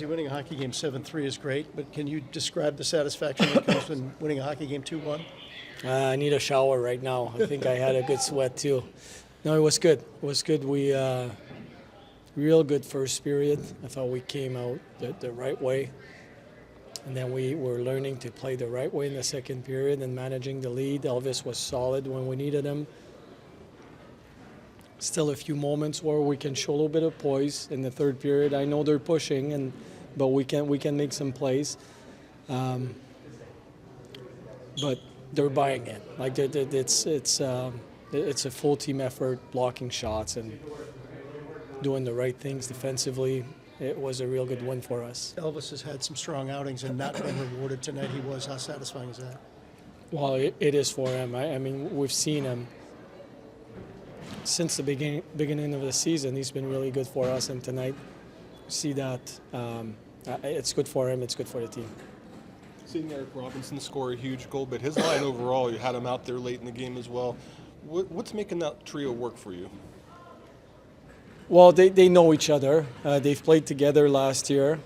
Winning a hockey game 7-3 is great, but can you describe the satisfaction that comes when winning a hockey game 2-1? I need a shower right now. I think I had a good sweat too. No, it was good. It was good. We real good first period. I thought we came out the right way, and then we were learning to play the right way in the second period and managing the lead. Elvis was solid when we needed him. Still a few moments where we can show a little bit of poise in the third period. I know they're pushing, but we can make some plays. But they're buying it. Like it's a full team effort, blocking shots and doing the right things defensively. It was a real good win for us. Elvis has had some strong outings and not been rewarded tonight. He was. How satisfying is that? Well, it is for him. I mean, we've seen him since the beginning of the season. He's been really good for us, and tonight, see that it's good for him. It's good for the team. Seeing Eric Robinson score a huge goal, but his line overall, you had him out there late in the game as well. What's making that trio work for you? Well, they know each other. They've played together last year.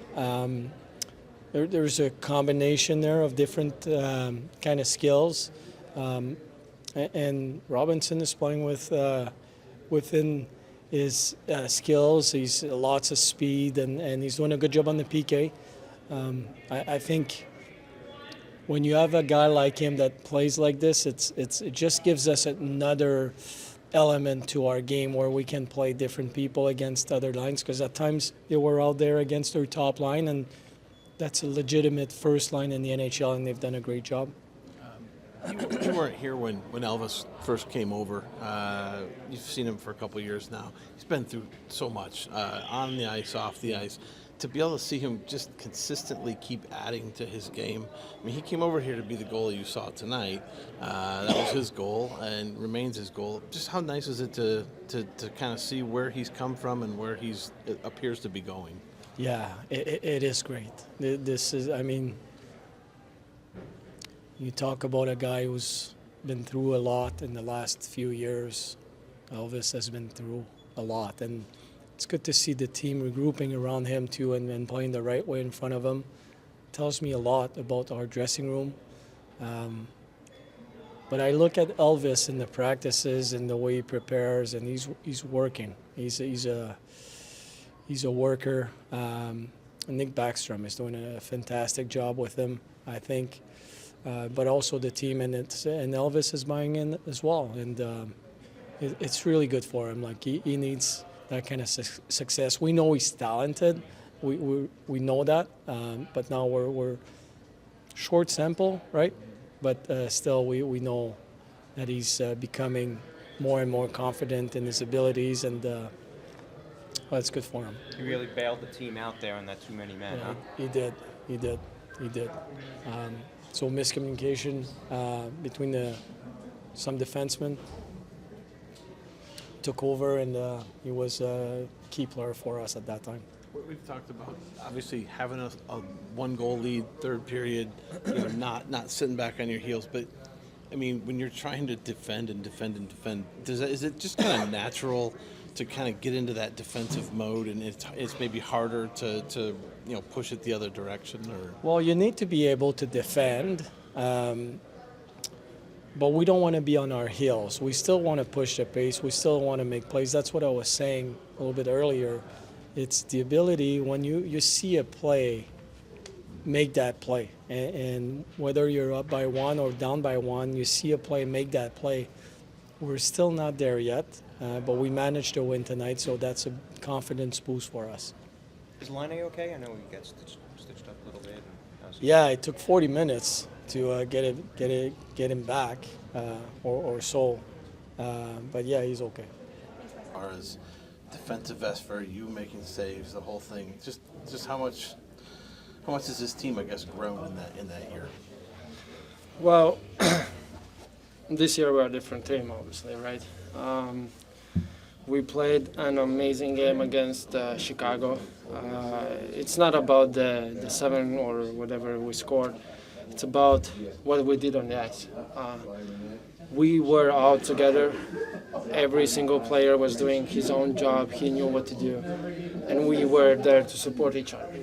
There's a combination there of different kind of skills. And Robinson is playing within his skills. He's lots of speed, and he's doing a good job on the PK. I think when you have a guy like him that plays like this, it just gives us another element to our game where we can play different people against other lines, because at times they were out there against their top line, and that's a legitimate first line in the NHL, and they've done a great job. You weren't here when Elvis first came over. You've seen him for a couple of years now. He's been through so much, on the ice, off the ice. To be able to see him just consistently keep adding to his game. I mean, he came over here to be the goalie you saw tonight. That was his goal and remains his goal. Just how nice is it to kind of see where he's come from and where it appears to be going? Yeah, it is great. This is, I mean, you talk about a guy who's been through a lot in the last few years. Elvis has been through a lot, and it's good to see the team regrouping around him too and playing the right way in front of him. Tells me a lot about our dressing room. But I look at Elvis in the practices and the way he prepares, and he's working. He's a worker. Nick Backstrom is doing a fantastic job with him, I think. But also the team, and Elvis is buying in as well, and it's really good for him. Like he needs that kind of success. We know he's talented, we know that, but now we're short sample, right? But still, we know that he's becoming more and more confident in his abilities, and well, it's good for him. He really bailed the team out there on that too many men, huh? He did. So miscommunication between some defensemen took over, and he was a key player for us at that time. We've talked about obviously having a one-goal lead, third period, not sitting back on your heels. But I mean, when you're trying to defend, is it just kind of natural to kind of get into that defensive mode, and it's maybe harder to push it the other direction? Or well, you need to be able to defend, but we don't want to be on our heels. We still want to push the pace. We still want to make plays. That's what I was saying a little bit earlier. It's the ability when you see a play, make that play, and whether you're up by one or down by one, you see a play, make that play. We're still not there yet, but we managed to win tonight, so that's a confidence boost for us. Is Line okay? I know he gets stitched up a little bit. Yeah, it took 40 minutes to get him back, or so. But yeah, he's okay. As far as defensive effort, you making saves, the whole thing, just how much has this team, I guess, grown in that year? Well, this year we're a different team, obviously, right? We played an amazing game against Chicago. It's not about the 7 or whatever we scored. It's about what we did on the ice. We were out together. Every single player was doing his own job. He knew what to do. And we were there to support each other.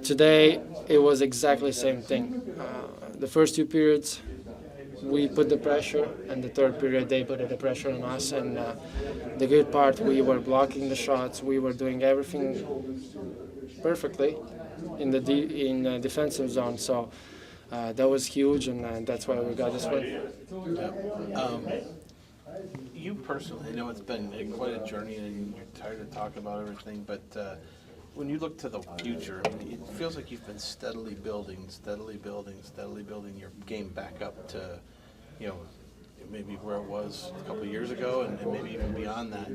Today, it was exactly the same thing. The first 2 periods, we put the pressure, and the third period, they put the pressure on us. And the good part, we were blocking the shots. We were doing everything perfectly in the defensive zone. So that was huge, and that's why we got this win. You personally, I know it's been quite a journey, and you're tired of talking about everything, but when you look to the future, I mean, it feels like you've been steadily building your game back up to, maybe where it was a couple of years ago, and maybe even beyond that.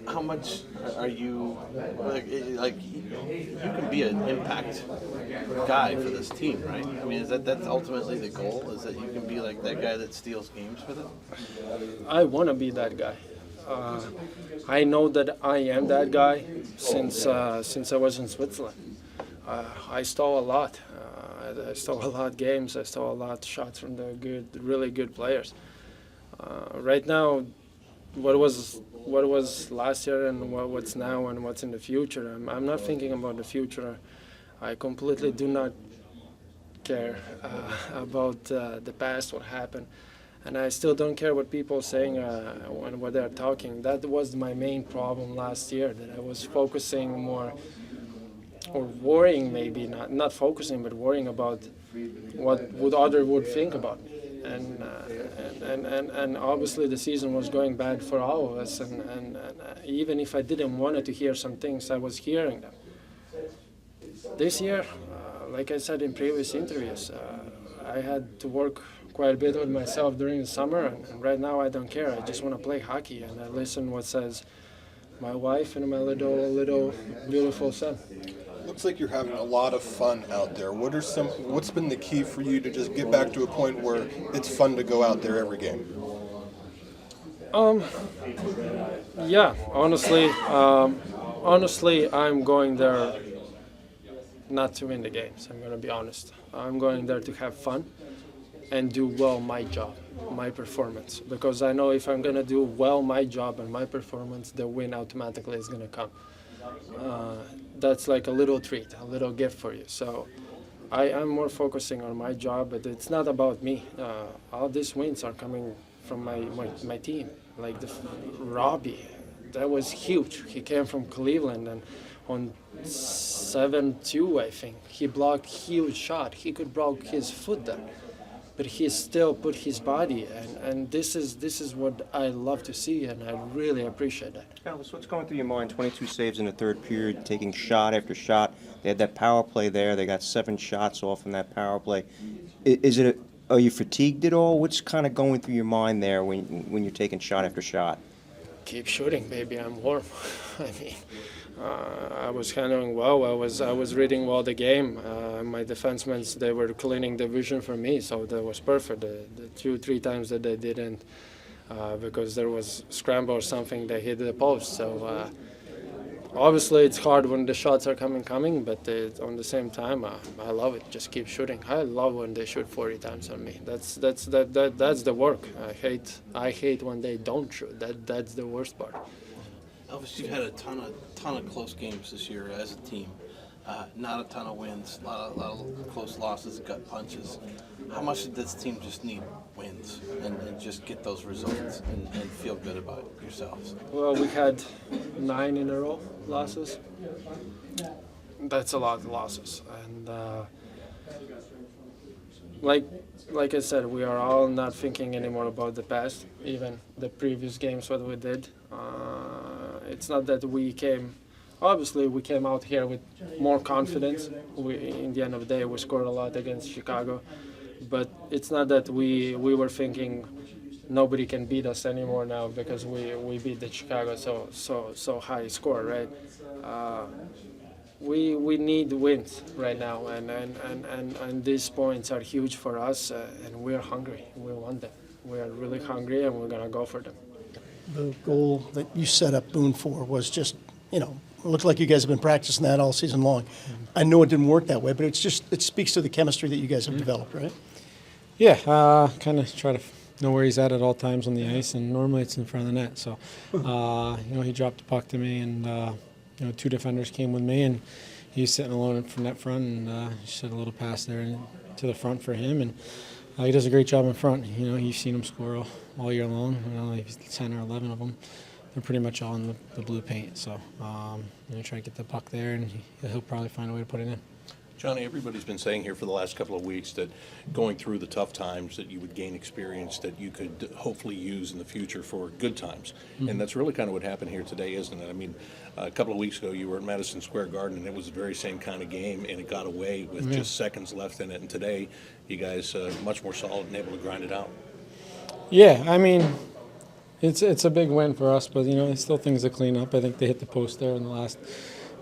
How much are you like? You can be an impact guy for this team, right? I mean, that's ultimately the goal? Is that you can be like that guy that steals games for them? I want to be that guy. I know that I am that guy since I was in Switzerland. I stole a lot. I stole a lot of games. I stole a lot of shots from the really good players. Right now, what was last year and what's now and what's in the future, I'm not thinking about the future. I completely do not care about the past, what happened. And I still don't care what people are saying when what they're talking. That was my main problem last year, that I was focusing more, or worrying maybe, not focusing, but worrying about what others would think about me. And obviously the season was going bad for all of us, and even if I didn't want to hear some things, I was hearing them. This year, like I said in previous interviews, I had to work quite a bit with myself during the summer, and right now I don't care. I just want to play hockey, and I listen what says my wife and my little beautiful son. Looks like you're having a lot of fun out there. What's been the key for you to just get back to a point where it's fun to go out there every game? Yeah, honestly, I'm going there not to win the games. I'm going to be honest. I'm going there to have fun and do well my job, my performance. Because I know if I'm going to do well my job and my performance, the win automatically is going to come. That's like a little treat, a little gift for you. So I'm more focusing on my job, but it's not about me. All these wins are coming from my team. Like Robbie, that was huge. He came from Cleveland, and on 7-2, I think, he blocked huge shot. He could block his foot there, but he still put his body, and this is what I love to see, and I really appreciate that. Elvis, what's going through your mind? 22 saves in the third period, taking shot after shot. They had that power play there. They got 7 shots off in that power play. Are you fatigued at all? What's kind of going through your mind there when you're taking shot after shot? Keep shooting, baby. I'm warm. I mean, I was handling well. I was reading well the game. My defensemen, they were cleaning the vision for me, so that was perfect. The 2-3 times that they didn't, because there was scramble or something, they hit the post. So obviously it's hard when the shots are coming, but on the same time, I love it. Just keep shooting. I love when they shoot 40 times on me. That's the work. I hate when they don't shoot. That's the worst part. Elvis, you've had a ton of close games this year as a team. Not a ton of wins, a lot of close losses, gut punches. How much did this team just need wins and just get those results and feel good about yourselves? Well, we had 9 in a row losses. That's a lot of losses, and like I said, we are all not thinking anymore about the past, even the previous games what we did. It's not that we came out here with more confidence. In the end of the day, we scored a lot against Chicago, but it's not that we were thinking nobody can beat us anymore now because we beat the Chicago so high score, right? We need wins right now, and these points are huge for us, and we're hungry. We want them. We are really hungry, and we're gonna go for them. The goal that you set up Boone for was just, it looks like you guys have been practicing that all season long. Mm-hmm. I know it didn't work that way, but it speaks to the chemistry that you guys have developed, right? Yeah, kind of try to know where he's at all times on the ice, and normally it's in front of the net. So, he dropped the puck to me, and 2 defenders came with me, and he's sitting alone from that front, and just had a little pass there to the front for him, and he does a great job in front. You know, you've seen him score all year long. You know, like 10 or 11 of them. They're pretty much all in the blue paint. So, you know, try to get the puck there, and he'll probably find a way to put it in. Johnny, everybody's been saying here for the last couple of weeks that going through the tough times that you would gain experience that you could hopefully use in the future for good times. Mm-hmm. And that's really kind of what happened here today, isn't it? I mean, a couple of weeks ago you were at Madison Square Garden and it was the very same kind of game and it got away with just seconds left in it. And today you guys much more solid and able to grind it out. Yeah, I mean, it's a big win for us, but, you know, there's still things to clean up. I think they hit the post there in the last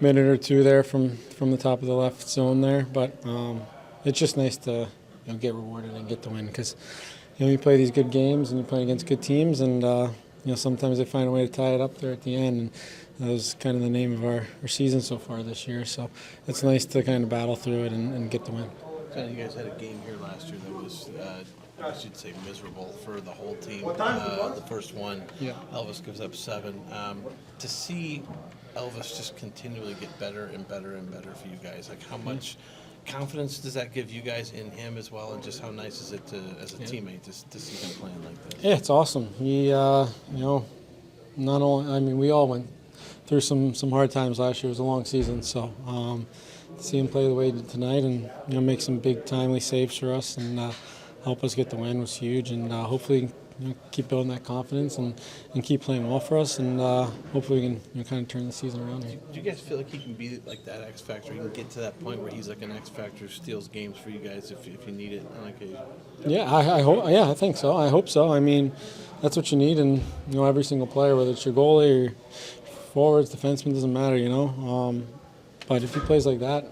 minute or two there from the top of the left zone there, but it's just nice to, you know, get rewarded and get the win, because, you know, you play these good games and you play against good teams, and you know, sometimes they find a way to tie it up there at the end, and that was kind of the name of our season so far this year. So it's nice to kind of battle through it and get the win. So you guys had a game here last year that was, I should say, miserable for the whole team. The first one, Yeah. Elvis gives up 7. To see Elvis just continually get better and better and better for you guys, like how much confidence does that give you guys in him as well, and just how nice is it to, as a teammate, to see him playing like this? Yeah, it's awesome. He, you know, not only, I mean, we all went through some hard times last year. It was a long season, so to see him play the way he did tonight and, you know, make some big timely saves for us and help us get the win was huge, and hopefully, you know, keep building that confidence and keep playing well for us, and hopefully we can, you know, kind of turn the season around here. Do you guys feel like he can be like that X factor? He can get to that point where he's like an X factor, steals games for you guys if you need it on occasion. Yeah, I hope. Yeah, I think so. I hope so. I mean, that's what you need, and, you know, every single player, whether it's your goalie or forwards, defenseman, doesn't matter. You know, but if he plays like that,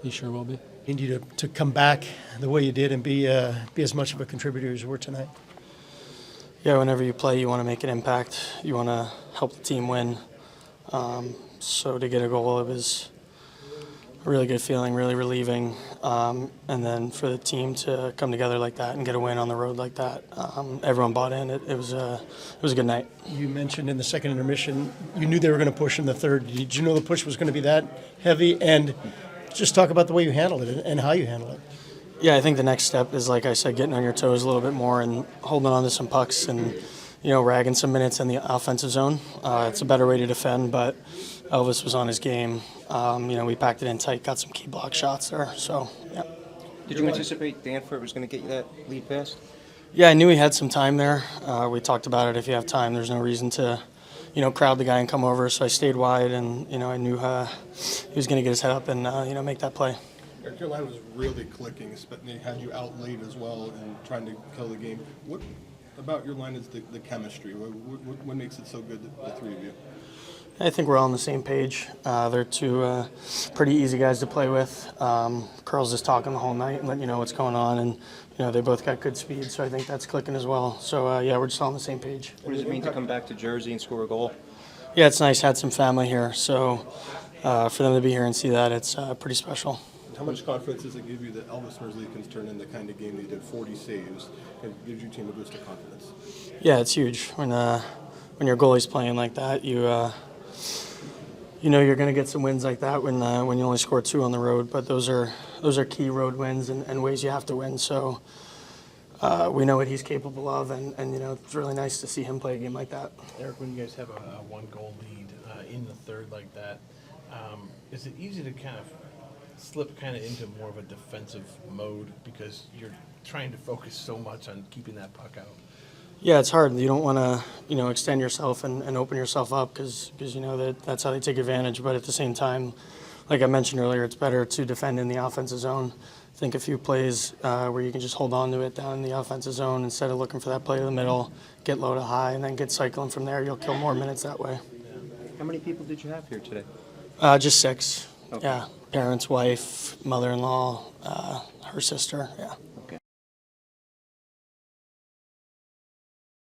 he sure will be. Need you to come back the way you did and be as much of a contributor as you were tonight. Yeah, whenever you play, you want to make an impact. You want to help the team win. So to get a goal, it was a really good feeling, really relieving. And then for the team to come together like that and get a win on the road like that, everyone bought in. It was a good night. You mentioned in the second intermission you knew they were going to push in the third. Did you know the push was going to be that heavy? And just talk about the way you handled it and how you handled it. Yeah, I think the next step is, like I said, getting on your toes a little bit more and holding on to some pucks and, you know, ragging some minutes in the offensive zone. It's a better way to defend, but Elvis was on his game. You know, we packed it in tight, got some key block shots there. So, yeah. Did you anticipate Danforth was going to get you that lead pass? Yeah, I knew he had some time there. We talked about it. If you have time, there's no reason to, you know, crowd the guy and come over. So I stayed wide, and, you know, I knew he was going to get his head up and, you know, make that play. Eric, your line was really clicking. They had you out late as well and trying to kill the game. What about your line is the chemistry? What makes it so good, the three of you? I think we're all on the same page. They're two pretty easy guys to play with. Curl's just talking the whole night and letting you know what's going on, and, you know, they both got good speed, so I think that's clicking as well. So, yeah, we're just all on the same page. What does it mean to come back to Jersey and score a goal? Yeah, it's nice. Had some family here, so for them to be here and see that, it's pretty special. How much confidence does it give you that Elvis Merzlikins turned in the kind of game that he did, 40 saves? It gives your team a boost of confidence. Yeah, it's huge. When your goalie's playing like that, you know you're going to get some wins like that when you only score 2 on the road. But those are key road wins and ways you have to win. So we know what he's capable of, and you know, it's really nice to see him play a game like that. Eric, when you guys have a 1-goal lead in the third like that, is it easy to kind of slip kind of into more of a defensive mode because you're trying to focus so much on keeping that puck out? Yeah, it's hard. You don't want to, you know, extend yourself and open yourself up because you know that's how they take advantage. But at the same time, like I mentioned earlier, it's better to defend in the offensive zone. I think a few plays where you can just hold on to it down in the offensive zone instead of looking for that play to the middle, get low to high, and then get cycling from there. You'll kill more minutes that way. How many people did you have here today? Just 6. Okay. Yeah, parents, wife, mother-in-law, her sister. Yeah.